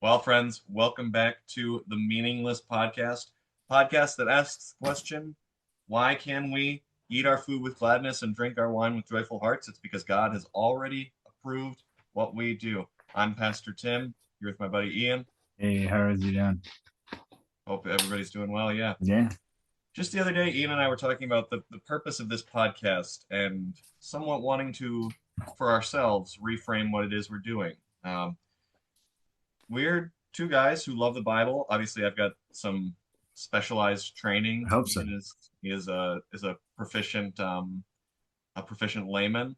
Well, friends, welcome back to the Meaningless Podcast that asks the question, why can we eat our food with gladness and drink our wine with joyful hearts? It's because God has already approved what we do. I'm Pastor Tim, here with my buddy Ian. Hey, how is it doing? Hope everybody's doing well. Yeah. Yeah. Just the other day, Ian and I were talking about the purpose of this podcast and somewhat wanting to, for ourselves, reframe what it is we're doing. Um, we're two guys who love the Bible. Obviously, I've got some specialized I training. hope so. Ian is a proficient layman.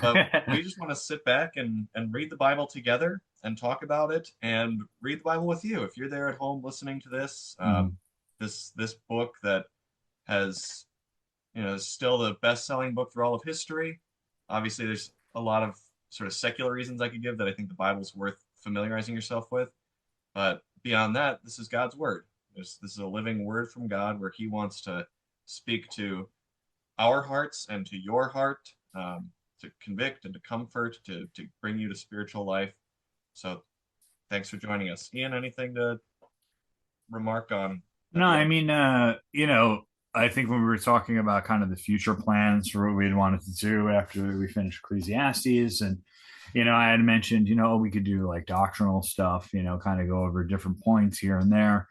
But we just want to sit back and read the Bible together and talk about it and read the Bible with you. If you're there at home listening to this, Mhm. this book that has is still the best-selling book through all of history. Obviously, there's a lot of sort of secular reasons I could give that I think the Bible's worth familiarizing yourself with. But beyond that, this is God's word. This is a living word from God where He wants to speak to our hearts and to your heart, to convict and to comfort, to bring you to spiritual life. So thanks for joining us. Ian, anything to remark on No, at the I end? mean, I think when we were talking about kind of the future plans for what we'd wanted to do after we finished Ecclesiastes, and I had mentioned, we could do like doctrinal stuff, kind of go over different points here and there.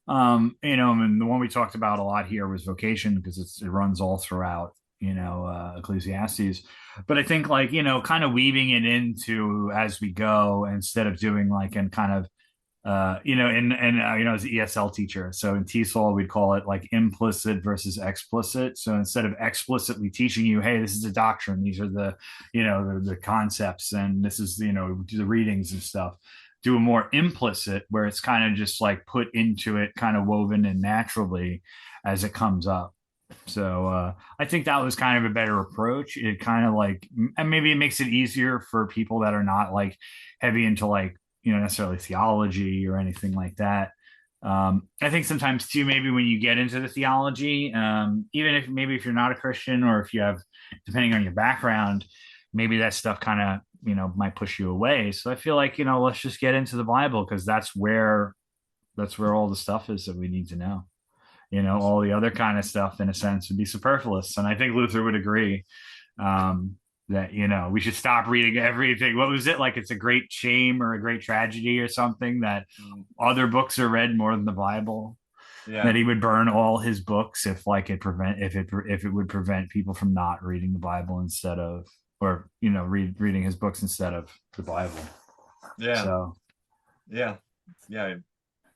And the one we talked about a lot here was vocation because it runs all throughout, Ecclesiastes. But I think like, kind of weaving it into as we go instead of doing like in kind of as an ESL teacher. So in TESOL, we'd call it like implicit versus explicit. So instead of explicitly teaching you, hey, this is a doctrine, these are the concepts, and this is, the readings and stuff, do a more implicit where it's kind of just like put into it, kind of woven in naturally as it comes up. So I think that was kind of a better approach. It kind of like, and maybe it makes it easier for people that are not like heavy into like necessarily theology or anything like that. I think sometimes too, maybe when you get into the theology, even if maybe if you're not a Christian or if you have, depending on your background, maybe that stuff kind of might push you away. So I feel like let's just get into the Bible because that's where all the stuff is that we need to know. All the Absolutely. other kind of stuff in a sense would be superfluous, and I think Luther would agree um, that we should stop reading everything. What was it like? It's a great shame or a great tragedy or something that Mm, other books are read more than the Bible. yeah. That he would burn all his books if like if it would prevent people from not reading the Bible instead of or reading his books instead of the Bible. Yeah. So Yeah. Yeah.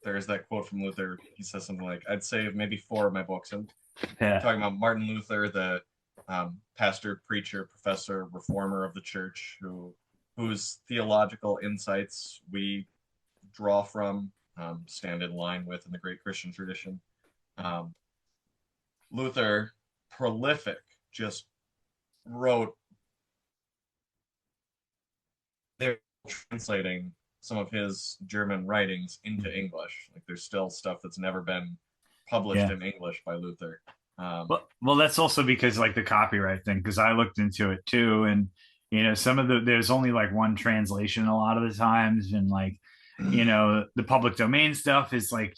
There's that quote from Luther. He says something like, "I'd save maybe four of my books." And we're yeah, talking about Martin Luther, the pastor, preacher, professor, reformer of the church, whose theological insights we draw from, stand in line with in the great Christian tradition. Um, Luther, prolific, just wrote. They're translating some of his German writings into English. Like there's still stuff that's never been published yeah. in English by Luther. Um, Well, that's also because like the copyright thing, because I looked into it too, and some of there's only like one translation a lot of the times, and like the public domain stuff is like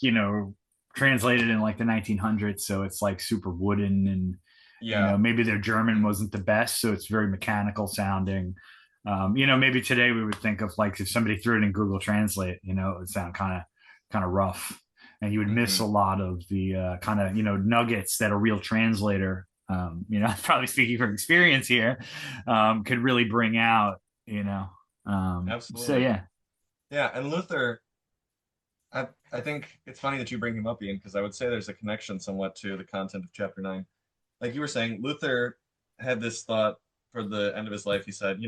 translated in like the 1900s, so it's like super wooden, and yeah, maybe their German wasn't the best, so it's very mechanical sounding. Maybe today we would think of like if somebody threw it in Google Translate, it would sound kind of rough, and you would miss a hmm lot of the kind of nuggets that a real translator, probably speaking from experience here, could really bring out. So absolutely. yeah, Yeah, and Luther, I think it's funny that you bring him up, Ian, because I would say there's a connection somewhat to the content of chapter 9. Like you were saying, Luther had this thought for the end of his life. He said,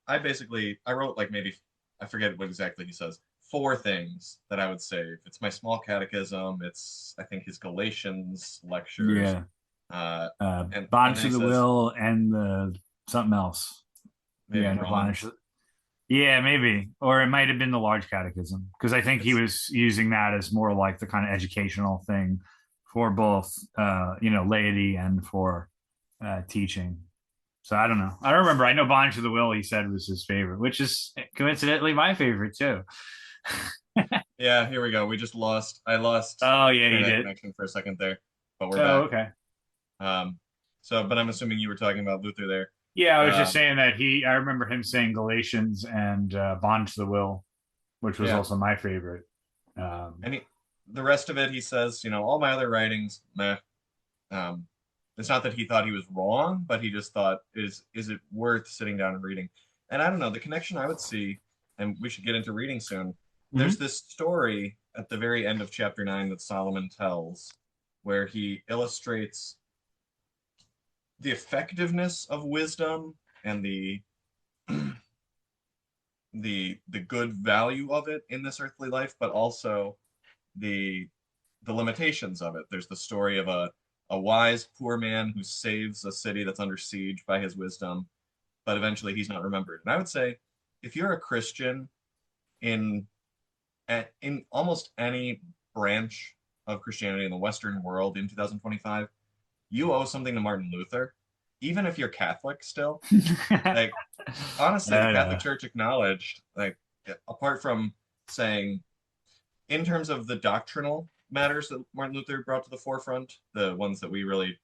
I wrote like maybe, I forget what exactly he says, four things that I would save. It's my small catechism, it's, I think, his Galatians lectures, yeah. uh, and Bondage then to he the says, will and the something else. maybe Yeah, I'm no wrong. bondage. Yeah, maybe. Or it might have been the large catechism because I think he It's, was using that as more like the kind of educational thing for both, laity and for teaching. So I don't know. I don't remember. I know Bondage to the Will he said was his favorite, which is coincidentally my favorite too. Yeah, here we go. We just lost. I lost Oh yeah, you internet did. connection for a second there, but we're Oh back. okay. Um, but I'm assuming you were talking about Luther there. Yeah, I was just Um, saying that I remember him saying Galatians and Bond to the Will, which was yeah, also my favorite. Um, and the rest of it, he says, all my other writings, meh. Um, it's not that he thought he was wrong, but he just thought, is it worth sitting down and reading? And I don't know, the connection I would see, and we should get into reading soon. There's mhm. this story at the very end of chapter 9 that Solomon tells, where he illustrates the effectiveness of wisdom and the good value of it in this earthly life, but also the the limitations of it. There's the story of a wise poor man who saves a city that's under siege by his wisdom, but eventually he's not remembered. And I would say, if you're a Christian in in almost any branch of Christianity in the Western world in 2025, you owe something to Martin Luther, even if you're Catholic still. Like, honestly, the And, Catholic Church acknowledged, like, apart from saying, in terms of the doctrinal matters that Martin Luther brought to the forefront, the ones that we really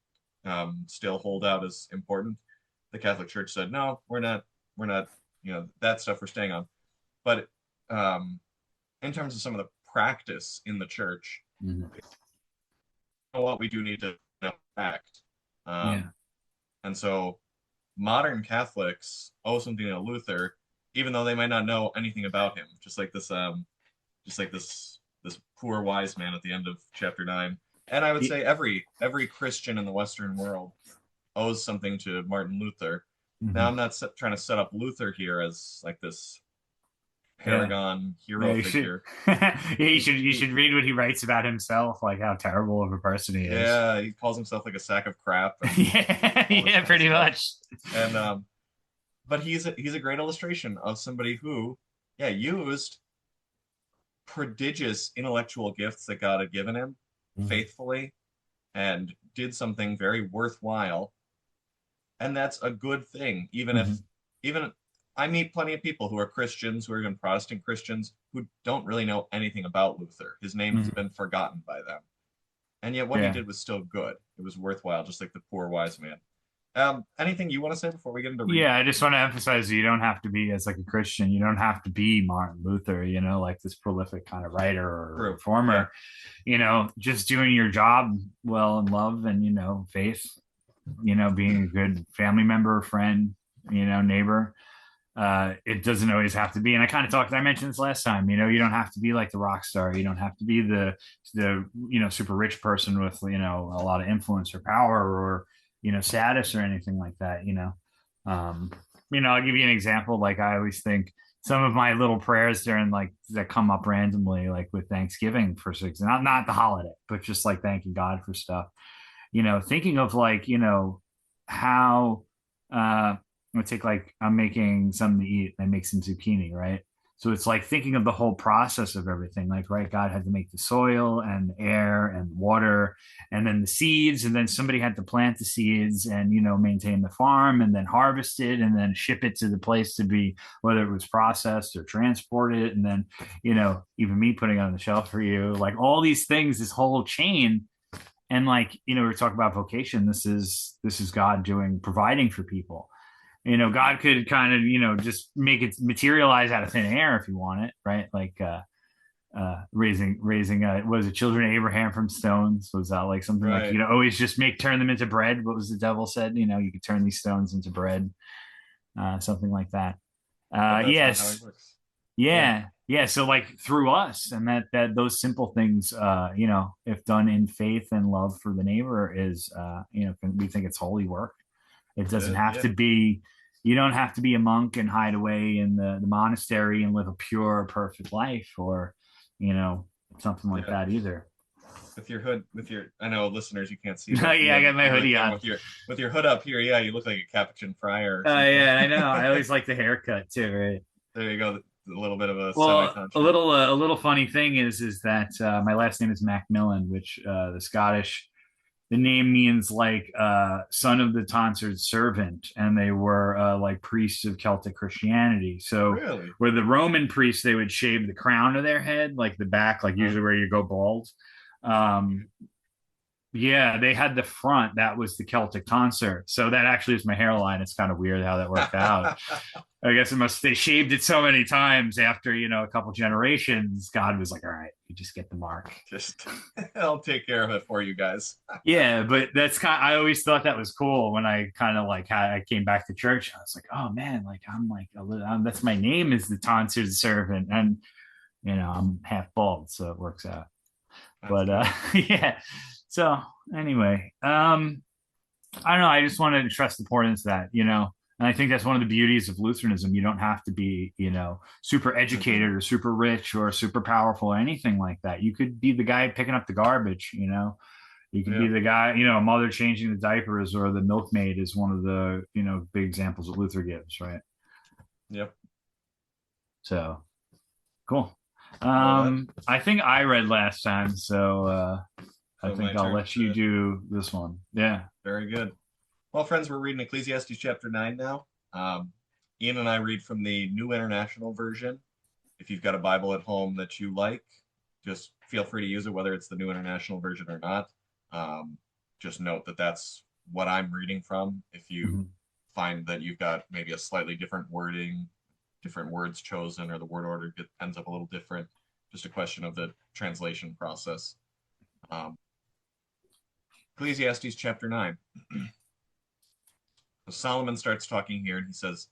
still hold out as important, the Catholic Church said, no, we're not, that stuff we're staying on. But um, in terms of some of the practice in the church, mhm. what we do need to act. Yeah. Um, and so modern Catholics owe something to Luther, even though they might not know anything about him. Just like this poor wise man at the end of chapter 9. And I would say every Christian in the Western world owes something to Martin Luther. Now Mhm. I'm not trying to set up Luther here as like this Yeah. paragon Yeah, hero you should. figure. Yeah, you He should read what he writes about himself, like how terrible of a person he is. Yeah, he calls himself like a sack of crap and Yeah, all this yeah, kind of pretty stuff. much. And but he's a great illustration of somebody who, yeah, used prodigious intellectual gifts that God had given him Mhm. faithfully and did something very worthwhile. And that's a good thing, Mhm. even I meet plenty of people who are Christians, who are even Protestant Christians, who don't really know anything about Luther. His name has Mhm. been forgotten by them. And yet what he Yeah. did was still good. It was worthwhile, just like the poor wise man. Anything you want to say before we get into reading? Yeah, I just want to emphasize that you don't have to be, as like a Christian, you don't have to be Martin Luther, like this prolific kind of writer or True. Yeah. reformer, just doing your job well in love and, faith, being a good family member, friend, neighbor. It doesn't always have to be. And I mentioned this last time, you don't have to be like the rock star. You don't have to be the super rich person with, a lot of influence or power or, status or anything like that, um, I'll give you an example. Like I always think some of my little prayers during like that come up randomly, like with Thanksgiving for six, not the holiday, but just like thanking God for stuff, thinking of like, how, let's take like I'm making something to eat. I make some zucchini, right? So it's like thinking of the whole process of everything. Like, right, God had to make the soil and air and water, and then the seeds, and then somebody had to plant the seeds and maintain the farm, and then harvest it, and then ship it to the place to be whether it was processed or transported, and then even me putting it on the shelf for you, like all these things, this whole chain. And like we're talking about vocation. This is God doing providing for people. God could kind of just make it materialize out of thin air if you want it, right? Like raising was it children of Abraham from stones? Was that like something like Right. always just make turn them into bread? What was the devil said? You could turn these stones into bread, something like that. But that's not how he Yes, works. Yeah. yeah, yeah. So like through us, and that those simple things, if done in faith and love for the neighbor, is we think it's holy work. It It doesn't is. have Yeah. to be. You don't have to be a monk and hide away in the monastery and live a pure, perfect life, or you know something like Yeah. that either. With your hood, I know listeners you can't see, but Yeah, I got my you're hoodie yeah, on. with your hood up here, yeah, you look like a Capuchin friar or something. Yeah, I know. I always like the haircut too, right? There you go. A little bit of a Well, semi-tonsure. a little funny thing is that my last name is Macmillan, which the Scottish The name means like son of the tonsured servant, and they were like priests of Celtic Christianity. So Really? where the Roman priests, they would shave the crown of their head, like the back, like Uh, usually where you go bald. Um, yeah, they had the front. That was the Celtic tonsure. So that actually is my hairline. It's kind of weird how that worked out. I guess it must, they shaved it so many times after, a couple generations. God was like, all right, you just get the mark. just I'll take care of it for you guys. Yeah, but that's kind I always thought that was cool when I kind of like I came back to church. I was like, oh man, like I'm like that's my name is the tonsured servant, and I'm half bald, so it works out. That's But good. yeah. So anyway, I don't know. I just wanted to trust the importance of that, and I think that's one of the beauties of Lutheranism. You don't have to be, super Hmm. educated or super rich or super powerful or anything like that. You could be the guy picking up the garbage, You could be Yeah. the guy, a mother changing the diapers or the milkmaid is one of the, big examples that Luther gives, right? Yep. So cool. Well, that I think I read last time, so I so my think I'll turn let you to do this one. Yeah. very good. Well, friends, we're reading Ecclesiastes chapter 9 now. Ian and I read from the New International Version. If you've got a Bible at home that you like, just feel free to use it, whether it's the New International Version or not. Um, just note that that's what I'm reading from. If you Mhm. find that you've got maybe a slightly different wording, different words chosen, or the word order ends up a little different, just a question of the translation process. Um, Ecclesiastes chapter 9. So Solomon starts talking here and he says,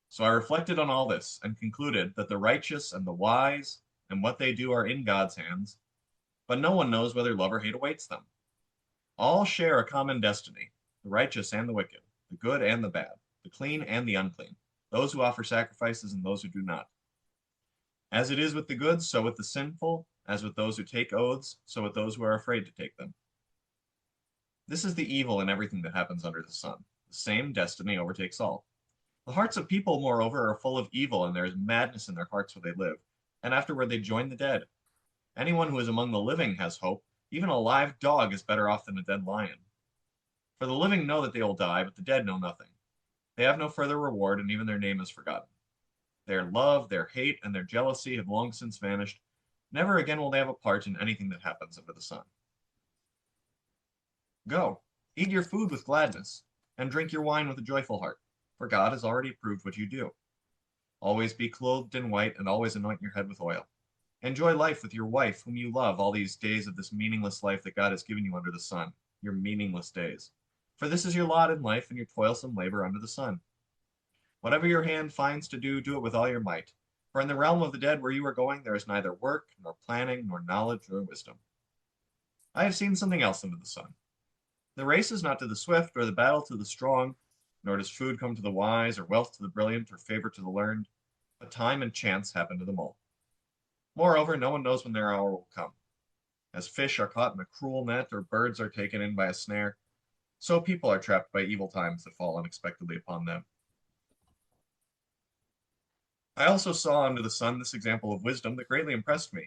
so I reflected on all this and concluded that the righteous and the wise and what they do are in God's hands, but no one knows whether love or hate awaits them. All share a common destiny, the righteous and the wicked, the good and the bad, the clean and the unclean, those who offer sacrifices and those who do not. As it is with the good, so with the sinful, as with those who take oaths, so with those who are afraid to take them. This is the evil in everything that happens under the sun. The same destiny overtakes all. The hearts of people, moreover, are full of evil, and there is madness in their hearts where they live. And afterward they join the dead. Anyone who is among the living has hope. Even a live dog is better off than a dead lion. For the living know that they will die, but the dead know nothing. They have no further reward, and even their name is forgotten. Their love, their hate, and their jealousy have long since vanished. Never again will they have a part in anything that happens under the sun. Go, eat your food with gladness, and drink your wine with a joyful heart, for God has already approved what you do. Always be clothed in white, and always anoint your head with oil. Enjoy life with your wife, whom you love, all these days of this meaningless life that God has given you under the sun, your meaningless days. For this is your lot in life and your toilsome labor under the sun. Whatever your hand finds to do, do it with all your might. For in the realm of the dead where you are going, there is neither work, nor planning, nor knowledge, nor wisdom. I have seen something else under the sun. The race is not to the swift, or the battle to the strong, nor does food come to the wise, or wealth to the brilliant, or favor to the learned, but time and chance happen to them all. Moreover, no one knows when their hour will come. As fish are caught in a cruel net, or birds are taken in by a snare, so people are trapped by evil times that fall unexpectedly upon them. I also saw under the sun this example of wisdom that greatly impressed me.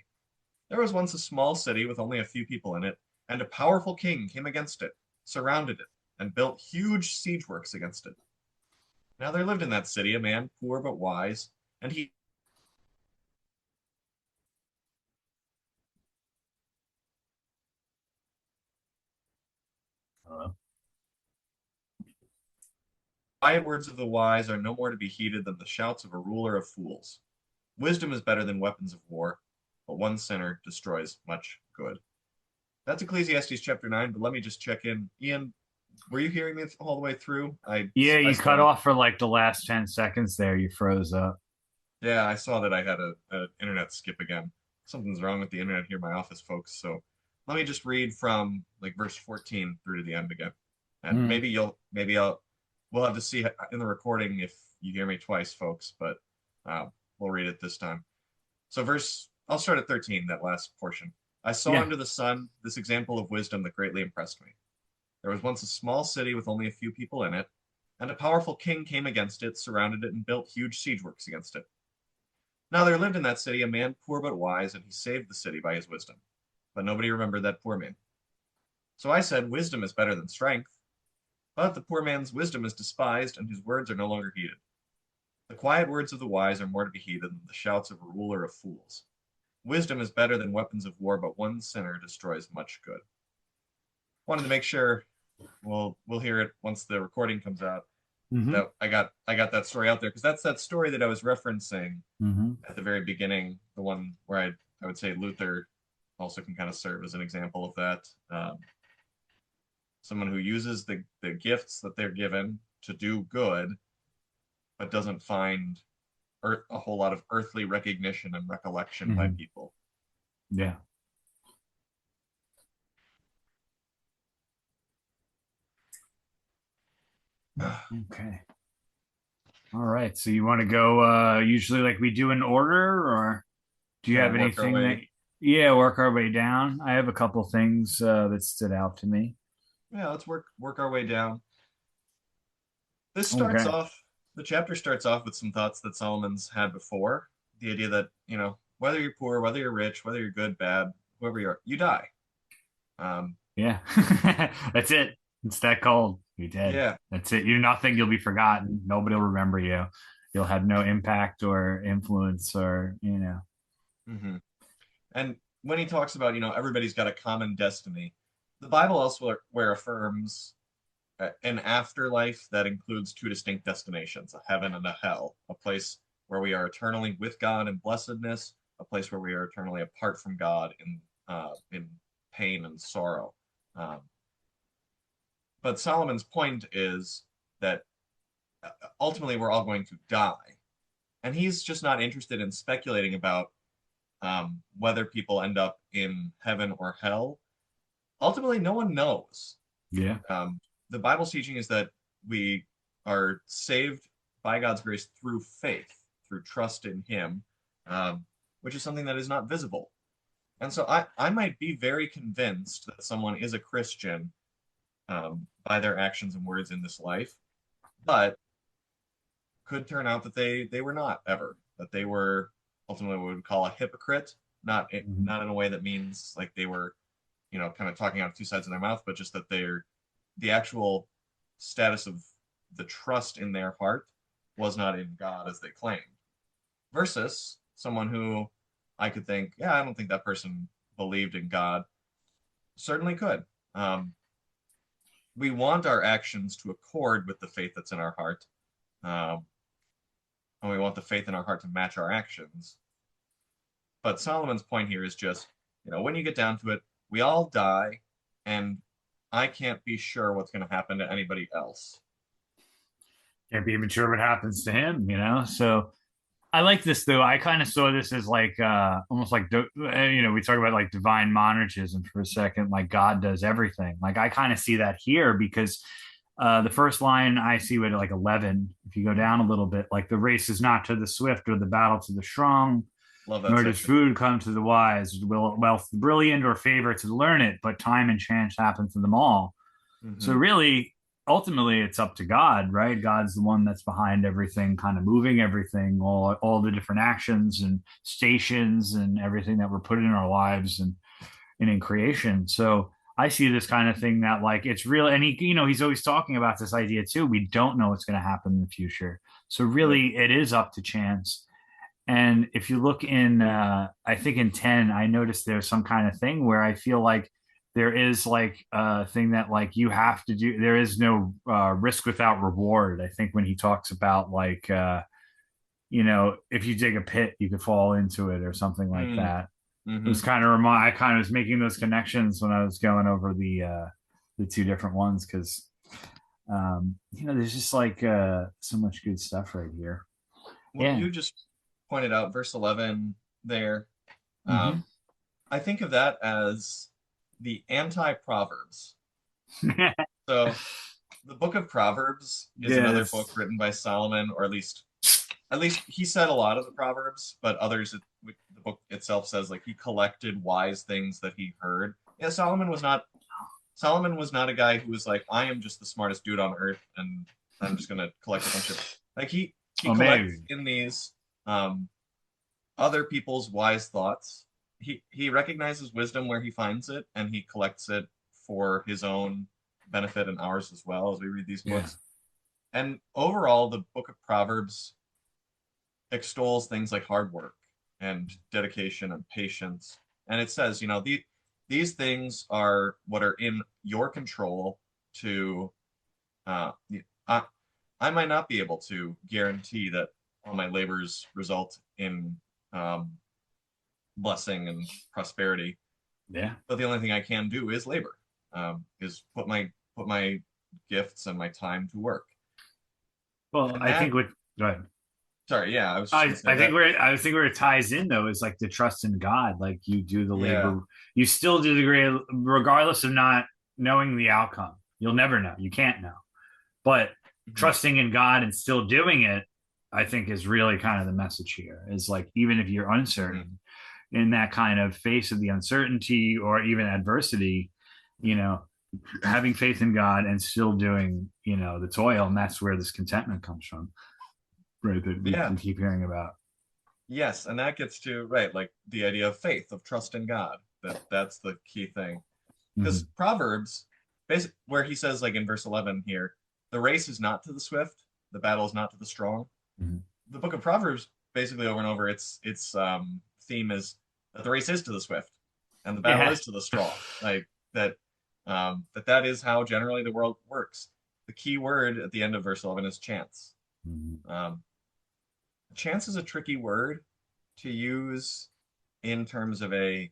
There was once a small city with only a few people in it, and a powerful king came against it, surrounded it, and built huge siege works against it. Now there lived in that city a man poor but wise, and he Uh, quiet words of the wise are no more to be heeded than the shouts of a ruler of fools. Wisdom is better than weapons of war, but one sinner destroys much good. That's Ecclesiastes chapter 9, but let me just check in. Ian, were you hearing me all the way through? yeah, I you cut saw, off for like the last 10 seconds there. You froze up. yeah, I saw that I had a internet skip again. Something's wrong with the internet here, my office folks. So let me just read from like verse 14 through to the end again. And Mm. we'll have to see in the recording if you hear me twice, folks, but uh, we'll read it this time. So I'll start at 13, that last portion. I saw Yeah. under the sun this example of wisdom that greatly impressed me. There was once a small city with only a few people in it, and a powerful king came against it, surrounded it, and built huge siege works against it. Now there lived in that city a man poor but wise, and he saved the city by his wisdom. But nobody remembered that poor man. So I said, wisdom is better than strength. But the poor man's wisdom is despised, and his words are no longer heeded. The quiet words of the wise are more to be heeded than the shouts of a ruler of fools. Wisdom is better than weapons of war, but one sinner destroys much good. Wanted to make sure we'll hear it once the recording comes out. Mm-hmm. That I got that story out there because that's that story that I was referencing Mm-hmm. at the very beginning, the one where I would say Luther also can kind of serve as an example of that. Someone who uses the gifts that they're given to do good, but doesn't find a whole lot of earthly recognition and recollection by Mm-hmm. people. Yeah. Okay. All right. So you want to go usually like we do in order, or do you Kind have of work our anything that, way. yeah, work our way down? I have a couple things that stood out to me. Yeah, let's work our way down. This starts Okay. off, the chapter starts off with some thoughts that Solomon's had before. The idea that, whether you're poor, whether you're rich, whether you're good, bad, whoever you are, you die. Um, Yeah. That's it. It's that cold. You're dead. yeah. That's it. You're nothing. You'll be forgotten. Nobody will remember you. You'll have no impact or influence or, hmm And when he talks about, everybody's got a common destiny, the Bible elsewhere affirms an afterlife that includes two distinct destinations, a heaven and a hell, a place where we are eternally with God in blessedness, a place where we are eternally apart from God in pain and sorrow. Um, but Solomon's point is that ultimately we're all going to die. And he's just not interested in speculating about whether people end up in heaven or hell. Ultimately, no one knows. yeah. Um, the Bible's teaching is that we are saved by God's grace through faith, through trust in Him, which is something that is not visible. And so I might be very convinced that someone is a Christian by their actions and words in this life, but could turn out that they were not ever, that they were ultimately what we would call a hypocrite, Mhm. not in a way that means like they were, kind of talking out of two sides of their mouth, but just that the actual status of the trust in their heart was not in God as they claimed, versus someone who I could think, yeah, I don't think that person believed in God. Certainly could. We want our actions to accord with the faith that's in our heart, um, and we want the faith in our heart to match our actions. But Solomon's point here is just, when you get down to it, we all die, and I can't be sure what's going to happen to anybody else. Can't be even sure what happens to him. So I like this though. I kind of saw this as like almost like we talk about like divine monergism for a second, like God does everything. Like I kind of see that here because the first line I see with like 11, if you go down a little bit, like the race is not to the swift or the battle to the strong, Love that nor does section. food come to the wise, will wealth the brilliant or favor to learn it, but time and chance happen to them all. So hmm really, ultimately, it's up to God, right? God's the one that's behind everything, kind of moving everything, all the different actions and stations and everything that we're put in our lives and in creation. So I see this kind of thing that like it's real, and he's always talking about this idea too. We don't know what's going to happen in the future, so Right. really, it is up to chance. And if you look in, I think in 10, I noticed there's some kind of thing where I feel like there is like a thing that like you have to do. There is no risk without reward. I think when he talks about like, if you dig a pit, you could fall into it or something like Mm. that. It was hmm kind of I kind of was making those connections when I was going over the two different ones because there's just like so much good stuff right here. What Yeah. you just pointed out, verse 11 there, Mm-hmm. um, I think of that as the anti-Proverbs. So the book of Proverbs is another book Yes. written by Solomon, or at least he said a lot of the Proverbs, but others, the book itself says like he collected wise things that he heard. Yeah, Solomon was not a guy who was like, I am just the smartest dude on earth, and I'm just gonna collect a bunch of like he Oh, collects maybe. in these um, other people's wise thoughts. He recognizes wisdom where he finds it, and he collects it for his own benefit and ours as well as we read these Yeah. books. And overall, the book of Proverbs extols things like hard work and dedication and patience. And it says, these things are what are in your control to, uh, I, I might not be able to guarantee that all my labors result in um, blessing and prosperity, Yeah. but the only thing I can do is labor, is put my gifts and my time to work. Well, And I think that, what go ahead. sorry, yeah, I was just gonna say that. I think where it ties in though is like the trust in God. Like you do the Yeah. labor, you still do the great, regardless of not knowing the outcome. You'll never know. You can't know. But Mhm. trusting in God and still doing it, I think is really kind of the message here. Is like even if you're Mhm. uncertain in that kind of face of the uncertainty or even adversity, you know, having faith in God and still doing, the toil, and that's where this contentment comes from, right? That Yeah. we keep hearing about. Yes, and that gets to right, like the idea of faith, of trust in God. That's the key thing. Because Mm-hmm. Proverbs, basically, where he says, like in verse 11 here, the race is not to the swift, the battle is not to the strong. Mm-hmm. The book of Proverbs, basically over and over, its theme is that the race is to the swift, and the battle Yeah. is to the strong. Like that, that is how generally the world works. The key word at the end of verse 11 is chance. Mm-hmm. Um, Chance is a tricky word to use in terms of a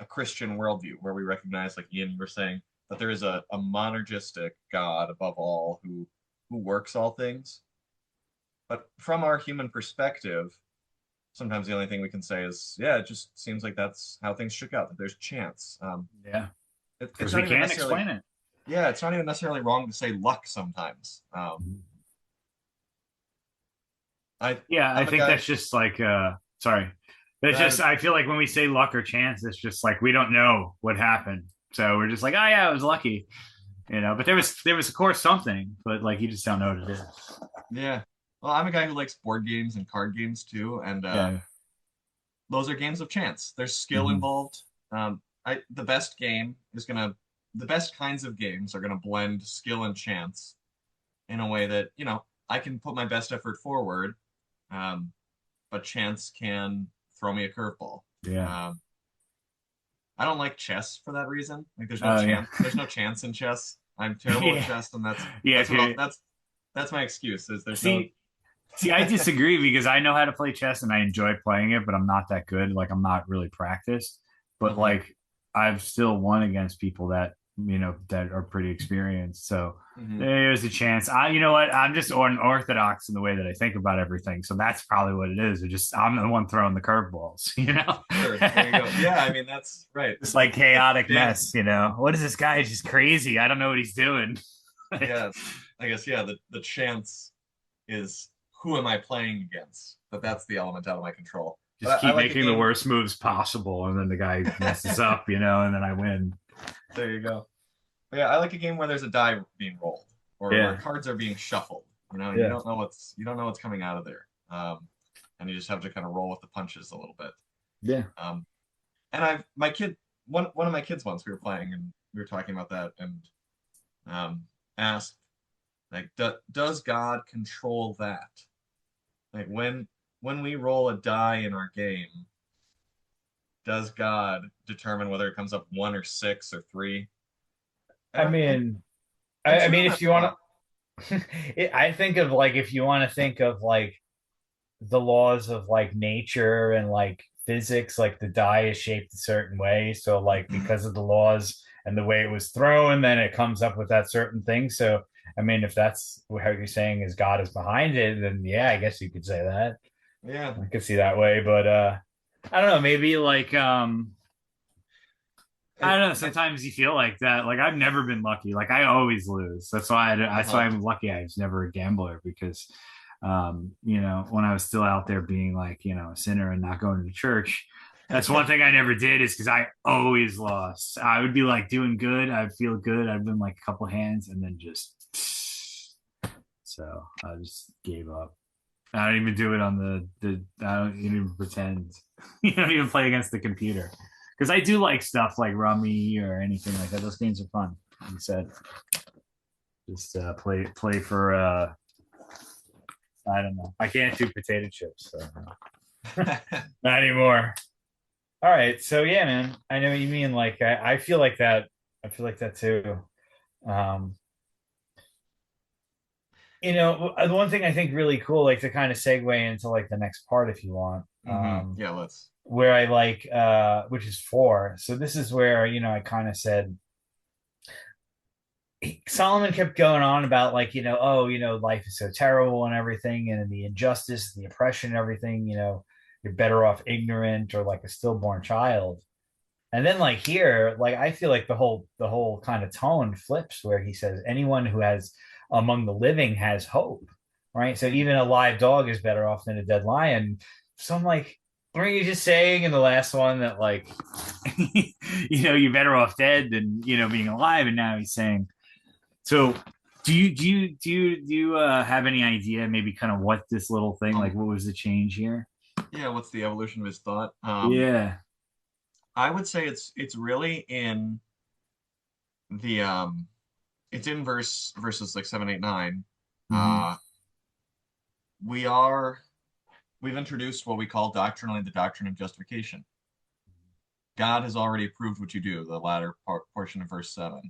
Christian worldview, where we recognize, like Ian, you were saying, that there is a monergistic God above all who works all things. But from our human perspective, sometimes the only thing we can say is, yeah, it just seems like that's how things shook out. That there's chance. Yeah. It's Because we not even can't necessarily, explain it. yeah, it's not even necessarily wrong to say luck sometimes. Mm-hmm. I Yeah, I I'm a think guy. that's just like sorry. But it's just That I feel like when we say luck or chance, it's just like we don't know what happened. So we're just like, oh yeah, it was lucky. But there was of course something, but like you just don't know what it is. Yeah. Well, I'm a guy who likes board games and card games too, and Yeah. those are games of chance. There's skill Mm-hmm. involved. The best game is gonna, the best kinds of games are gonna blend skill and chance in a way that I can put my best effort forward, um, but chance can throw me a curveball. Yeah. Um, I don't like chess for that reason. Like, there's no Oh yeah. chance. There's no chance in chess. I'm terrible at Yeah. chess, and that's Yeah. that's If what I'll, you that's my excuse. Is there's no. see, I disagree because I know how to play chess and I enjoy playing it, but I'm not that good. Like I'm not really practiced. But Uh-huh. like I've still won against people that that are pretty experienced. So Hmm. there's a chance. You know what? I'm just unorthodox in the way that I think about everything. So that's probably what it is. I'm the one throwing the curveballs. Sure. There you go. Yeah, I mean that's right. It's The like the chaotic mess. chance. What is this guy? He's just crazy. I don't know what he's doing. Yeah, I guess yeah. The chance is who am I playing against? But that's the element out of my control. Just But I keep like a making the game. worst moves possible, and then the guy messes up, and then I win. There you go. But yeah, I like a game where there's a die being rolled, or where Yeah, cards are being shuffled. And yeah, you don't know what's coming out of there, and you just have to kind of roll with the punches a little bit. yeah. Um, and I've my kid one of my kids once we were playing and we were talking about that and asked, like, does God control that? Like when we roll a die in our game, does God determine whether it comes up one or six or three? I And mean, I'm I sure mean, that's if you want wrong. to, I think of like if you want to think of like the laws of like nature and like physics, like the die is shaped a certain way. So like Mhm. because of the laws and the way it was thrown, then it comes up with that certain thing. So I mean, if that's how you're saying is God is behind it, then yeah, I guess you could say that. Yeah. I could see that way, but I don't know. Maybe like I I, don't know. Sometimes you feel like that. Like I've never been lucky. Like I always lose. That's why uh-huh. I'm lucky. I was never a gambler because, when I was still out there being like, a sinner and not going to church, that's one thing I never did is because I always lost. I would be like doing good. I'd feel good. I'd been like a couple hands and then just, so I just gave up. I don't even do it on the I don't even pretend. You don't even play against the computer because I do like stuff like Rummy or anything like that. Those games are fun. Like you said, just play for I don't know. I can't do potato chips, so not anymore. All right, so yeah, man, I know what you mean. Like I feel like that. I feel like that too. Um, the one thing I think really cool, like to kind of segue into like the next part, if you want. Yeah, let's. Where I like, which is four. So this is where I kind of said Solomon kept going on about like life is so terrible and everything, and the injustice, the oppression, and everything. You're better off ignorant or like a stillborn child. And then like here, like I feel like the whole kind of tone flips where he says anyone who has among the living has hope, right? So even a live dog is better off than a dead lion. So I'm like, weren't you just saying in the last one that like, you're better off dead than being alive? And now he's saying, so do you have any idea maybe kind of what this little thing like? What was the change here? Yeah, what's the evolution of his thought? Yeah. I would say it's really in the it's in verses like 7, 8, 9. Mm-hmm. We we've introduced what we call doctrinally the doctrine of justification. God has already approved what you do, the latter portion of verse 7.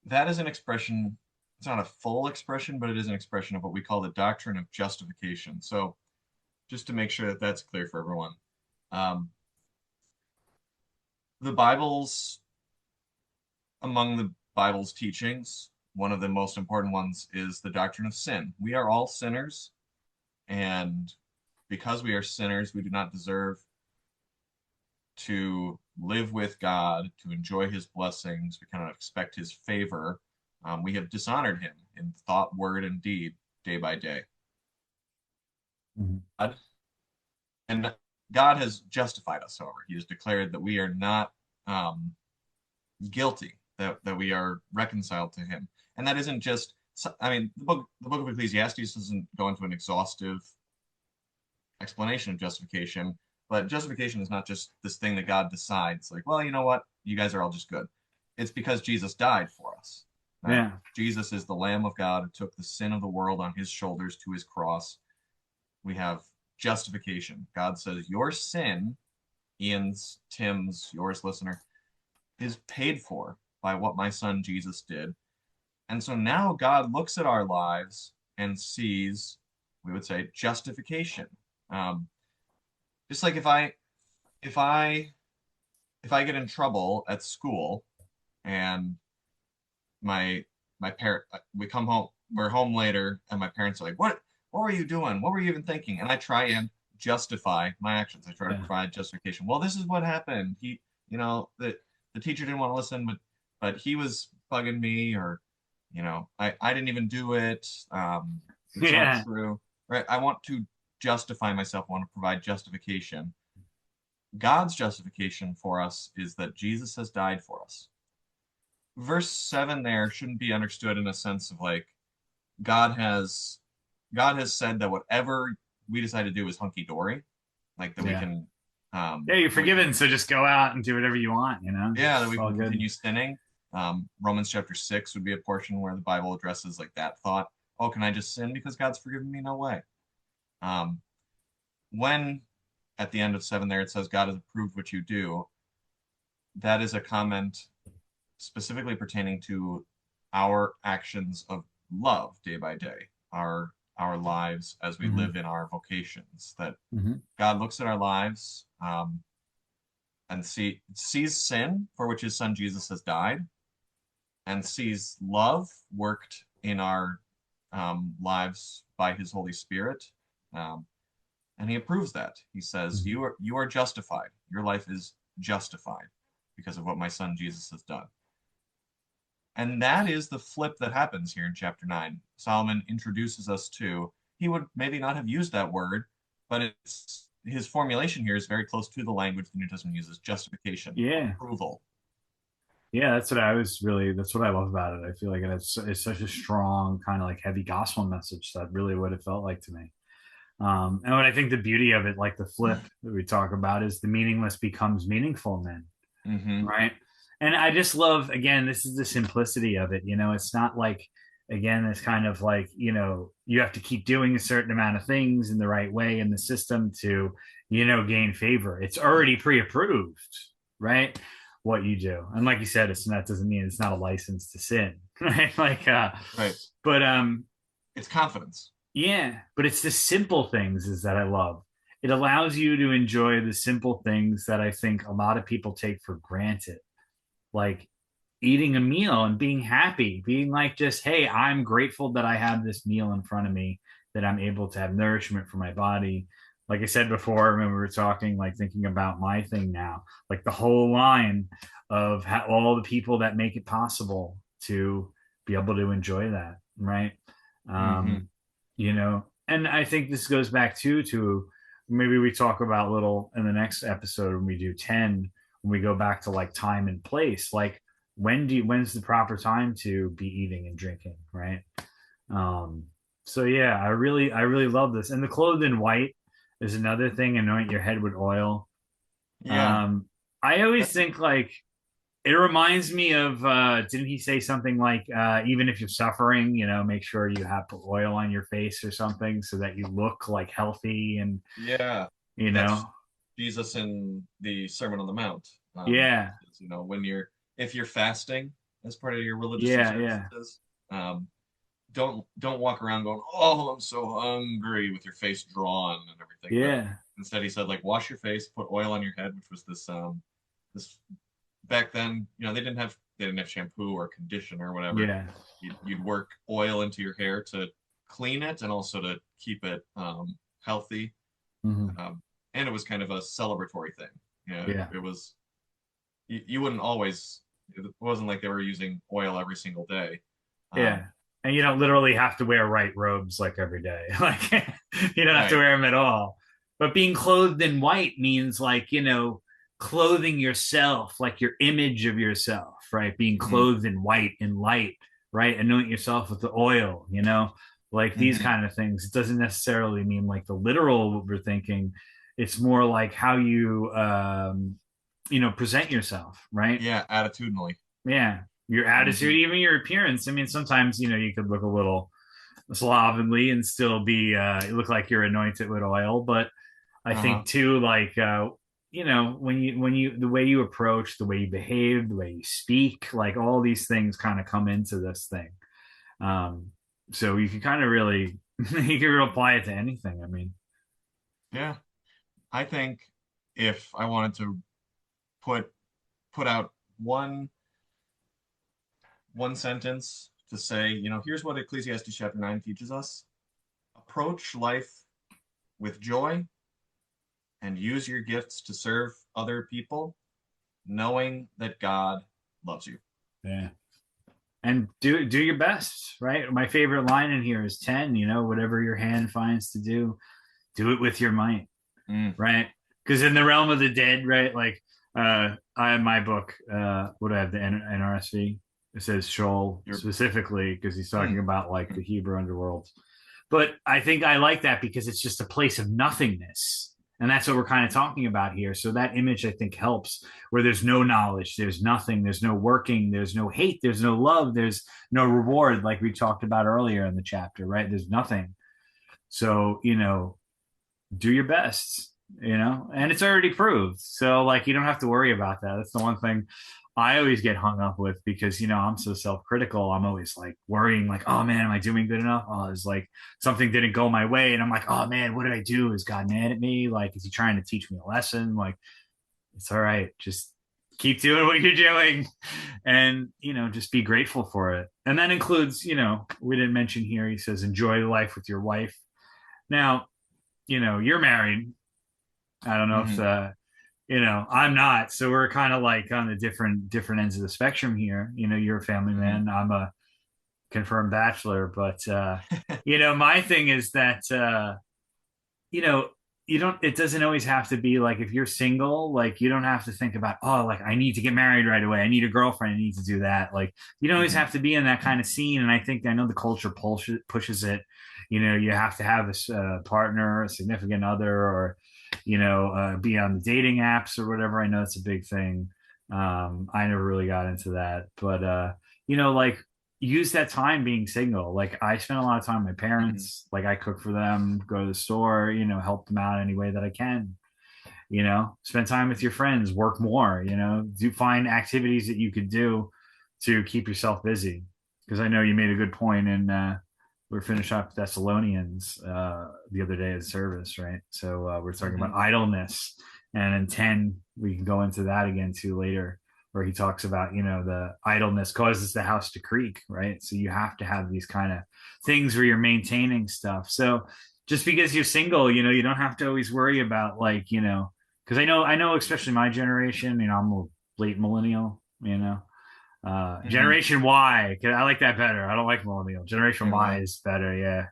That is an expression, it's not a full expression, but it is an expression of what we call the doctrine of justification. So just to make sure that that's clear for everyone. Um, the Bible's, among the Bible's teachings, one of the most important ones is the doctrine of sin. We are all sinners, and because we are sinners, we do not deserve to live with God, to enjoy his blessings. We cannot expect his favor. We have dishonored him in thought, word, and deed day by day. Mm-hmm. And God has justified us, however. He has declared that we are not guilty, that we are reconciled to him. And that isn't just, I mean, the book of Ecclesiastes doesn't go into an exhaustive explanation of justification, but justification is not just this thing that God decides, like, well, you know what? You guys are all just good. It's because Jesus died for us. Right? Yeah. Jesus is the Lamb of God who took the sin of the world on his shoulders to his cross. We have justification. God says, your sin, Ian's, Tim's, yours, listener, is paid for by what my son Jesus did. And so now God looks at our lives and sees, we would say, justification. Just like if I get in trouble at school and my parent, we come home, we're home later, and my parents are like, what were you doing? What were you even thinking? And I try and justify my actions. I try to provide justification. Well, this is what happened. The teacher didn't want to listen, but he was bugging me, or I didn't even do it. It's not true, right? I want to justify myself. I want to provide justification. God's justification for us is that Jesus has died for us. Verse 7 there shouldn't be understood in a sense of like God has said that whatever we decide to do is hunky dory, like that we can. You're forgiven, so just go out and do whatever you want. Yeah, that we can continue sinning. Romans chapter 6 would be a portion where the Bible addresses like that thought. Oh, can I just sin because God's forgiven me? No way. When at the end of 7 there it says God has approved what you do, that is a comment specifically pertaining to our actions of love day by day, our lives as we live in our vocations, that God looks at our lives and sees sin for which his son Jesus has died, and sees love worked in our lives by his Holy Spirit, and he approves that. He says, you are justified. Your life is justified because of what my son Jesus has done. And that is the flip that happens here in chapter 9. Solomon introduces us to, he would maybe not have used that word, but his formulation here is very close to the language the New Testament uses, justification, approval. Yeah, that's what I love about it. I feel like it's such a strong kind of like heavy gospel message. That really what it felt like to me. And what I think the beauty of it, like the flip that we talk about, is the meaningless becomes meaningful then, right? And I just love, again, this is the simplicity of it. It's not like, again, it's kind of like, you have to keep doing a certain amount of things in the right way in the system to, gain favor. It's already pre-approved, right? What you do. And like you said, that doesn't mean it's not a license to sin, right? Right. But it's confidence. yeah, but it's the simple things is that I love. It allows you to enjoy the simple things that I think a lot of people take for granted, like eating a meal and being happy, being like, just, hey, I'm grateful that I have this meal in front of me, that I'm able to have nourishment for my body. Like I said before, when we were talking, like thinking about my thing now, like the whole line of all the people that make it possible to be able to enjoy that, right? And I think this goes back to maybe we talk about a little in the next episode when we do 10, when we go back to like time and place, like when's the proper time to be eating and drinking, right? So yeah, I really love this. And the clothed in white is another thing. Anoint your head with oil. Yeah. I always think like it reminds me of didn't he say something like even if you're suffering, make sure you have put oil on your face or something so that you look like healthy and Yeah. That's Jesus in the Sermon on the Mount. Yeah. If you're fasting as part of your religious observances, don't walk around going, oh, I'm so hungry with your face drawn and everything. Yeah. But instead, he said, like, wash your face, put oil on your head, which was this back then. They didn't have shampoo or conditioner or whatever. Yeah. You'd work oil into your hair to clean it and also to keep it healthy. And it was kind of a celebratory thing. It was. You wouldn't always. It wasn't like they were using oil every single day. Yeah. And you don't literally have to wear white robes like every day. Like you don't have to wear them at all. But being clothed in white means like, clothing yourself, like your image of yourself, right? Being clothed in white and light, right? Anoint yourself with the oil, like these kind of things. It doesn't necessarily mean like the literal what we're thinking. It's more like how you present yourself, right? Yeah, attitudinally. Yeah. Your attitude, even your appearance. I mean, sometimes, you could look a little slovenly and still be, look like you're anointed with oil. But I think too, like, when you, the way you approach, the way you behave, the way you speak, like all these things kind of come into this thing. So you can kind of really, you can apply it to anything. I mean, yeah, I think if I wanted to put out one sentence to say, here's what Ecclesiastes chapter 9 teaches us. Approach life with joy and use your gifts to serve other people, knowing that God loves you. Yeah. And do your best, right? My favorite line in here is 10, whatever your hand finds to do it with your might, right? Because in the realm of the dead, right? Like I have my book, what do I have, the NRSV? It says Sheol specifically because he's talking about like the Hebrew underworld. But I think I like that because it's just a place of nothingness. And that's what we're kind of talking about here. So that image, I think, helps where there's no knowledge, there's nothing, there's no working, there's no hate, there's no love, there's no reward, like we talked about earlier in the chapter, right? There's nothing. So, do your best, and it's already proved. So, like, you don't have to worry about that. That's the one thing I always get hung up with because, I'm so self-critical. I'm always like worrying like, oh man, am I doing good enough? Oh, it's like something didn't go my way. And I'm like, oh man, what did I do? Is God mad at me? Like, is he trying to teach me a lesson? Like, it's all right. Just keep doing what you're doing and, just be grateful for it. And that includes, we didn't mention here, he says, enjoy life with your wife. Now, you're married. I don't know if I'm not. So we're kind of like on the different ends of the spectrum here. You're a family man. I'm a confirmed bachelor. But, my thing is that, it doesn't always have to be like if you're single, like you don't have to think about, oh, like I need to get married right away. I need a girlfriend. I need to do that. Like you don't always have to be in that kind of scene. And I know the culture pushes it, you have to have a partner, a significant other, or be on the dating apps or whatever. I know it's a big thing. I never really got into that, but like use that time being single. Like I spent a lot of time with my Hmm. parents. Like I cook for them, go to the store, help them out any way that I can. Spend time with your friends, work more. Do find activities that you could do to keep yourself busy. Because I know you made a good point in we're finishing up Thessalonians the other day at service, right? So we're talking Hmm. about idleness, and in 10 we can go into that again too later, where he talks about the idleness causes the house to creak, right? So you have to have these kind of things where you're maintaining stuff. So just because you're single, you don't have to always worry about like because I know especially my generation, I'm a late millennial, Hmm. Generation Y. I like that better. I don't like millennial. Generation Same Y way. is better, yeah.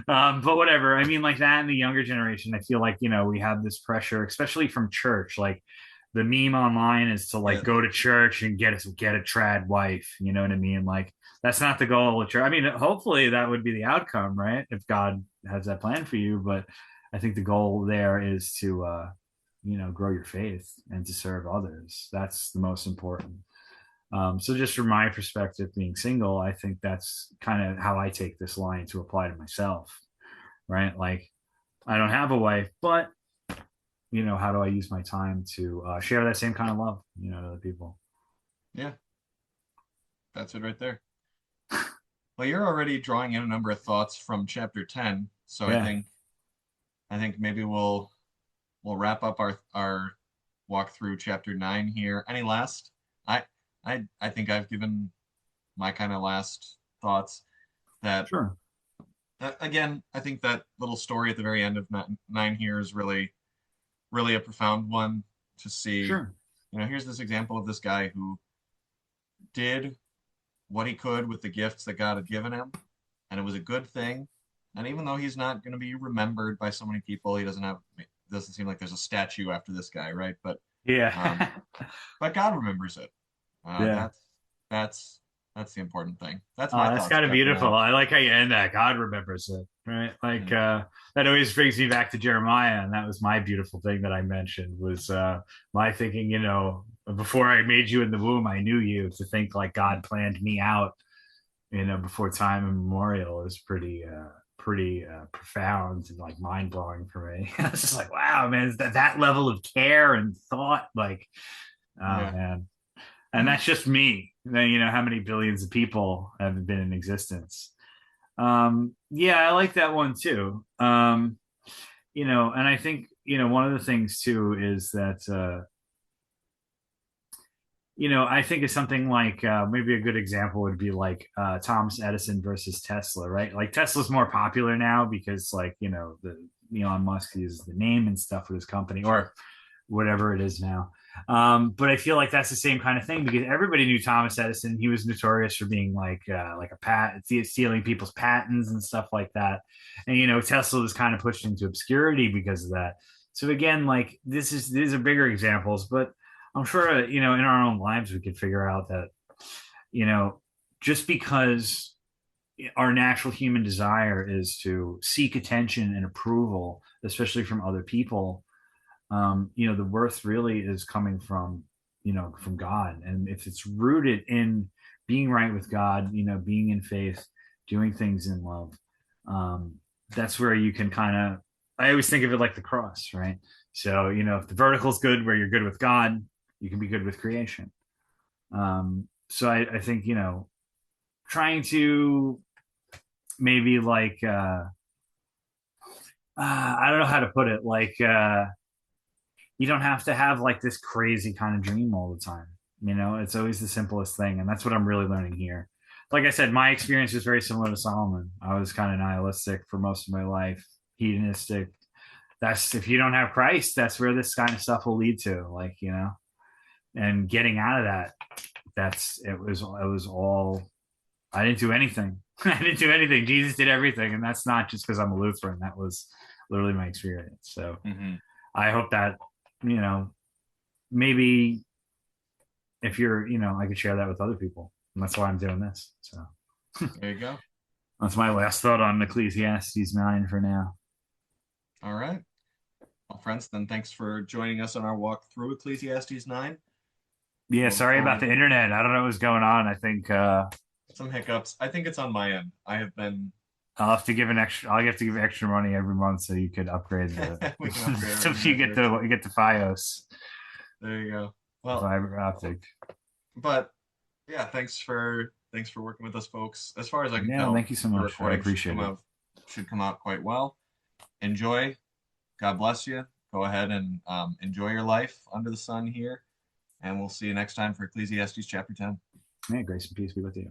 But whatever. I mean, like that in the younger generation, I feel like we have this pressure, especially from church. Like the meme online is to like Yeah. go to church and get a trad wife. You know what I mean? Like that's not the goal of church. I mean, hopefully that would be the outcome, right? If God has that plan for you, but I think the goal there is to grow your faith and to serve others. That's the most important. So just from my perspective, being single, I think that's kind of how I take this line to apply to myself, right? Like I don't have a wife, but how do I use my time to share that same kind of love, to other people? Yeah, that's it right there. Well, you're already drawing in a number of thoughts from chapter 10, so I Yeah, think maybe we'll wrap up our walk through chapter 9 here. Any last? I I think I've given my kind of last thoughts that sure, again, I think that little story at the very end of 9 here is really a profound one to see. sure. Here's this example of this guy who did what he could with the gifts that God had given him, and it was a good thing. And even though he's not going to be remembered by so many people, doesn't seem like there's a statue after this guy, right? Um, Yeah, but God remembers it. Uh, yeah. that's that's that's the important thing. That's Oh, my that's thoughts, kind of chapter beautiful. 9. I like how you end that. God remembers it, right? Like Mhm. that always brings me back to Jeremiah, and that was my beautiful thing that I mentioned was my thinking. Before I made you in the womb, I knew you. To think like God planned me out, before time immemorial is pretty profound and like mind blowing for me. I was just like, wow, man, that level of care and thought, like, oh Yeah. man. And that's just me. Then how many billions of people have been in existence. Yeah, I like that one too. And I think one of the things too is that I think it's something like maybe a good example would be like Thomas Edison versus Tesla, right? Like Tesla's more popular now because like the Elon Musk uses the name and stuff with his company, Sure. or whatever it is now. But I feel like that's the same kind of thing because everybody knew Thomas Edison. He was notorious for being like a patent, stealing people's patents and stuff like that. And Tesla was kind of pushed into obscurity because of that. So again, like these are bigger examples, but I'm sure in our own lives we could figure out that you know just because our natural human desire is to seek attention and approval, especially from other people, the worth really is coming from God. And if it's rooted in being right with God, being in faith, doing things in love, um, that's where you can kind of, I always think of it like the cross, right? So, if the vertical is good where you're good with God, you can be good with creation. So I think, trying to maybe like, I don't know how to put it, like, you don't have to have like this crazy kind of dream all the time. It's always the simplest thing. And that's what I'm really learning here. Like I said, my experience is very similar to Solomon. I was kind of nihilistic for most of my life, hedonistic. That's if you don't have Christ, that's where this kind of stuff will lead to. Like, and getting out of that, it was all I didn't do anything. I didn't do anything. Jesus did everything. And that's not just because I'm a Lutheran. That was literally my experience. So Hmm. I hope that, you know, maybe if you're, I could share that with other people. And that's why I'm doing this. So, There you go. That's my last thought on Ecclesiastes 9 for now. All right. Well, friends, then thanks for joining us on our walk through Ecclesiastes 9. Yeah, We'll sorry about the internet. I don't know what's going on. I think some hiccups. I think it's on my end. I have been. I'll have to give an extra. I'll have to give extra money every month so you could upgrade the. We can upgrade so you get the FiOS. There you go. Well, fiber optic. But yeah, thanks for working with us, folks. As far as I can tell, thank you so much. I appreciate it. Should come out quite well. Enjoy. God bless you. Go ahead and enjoy your life under the sun here, and we'll see you next time for Ecclesiastes chapter 10. May grace and peace be with you.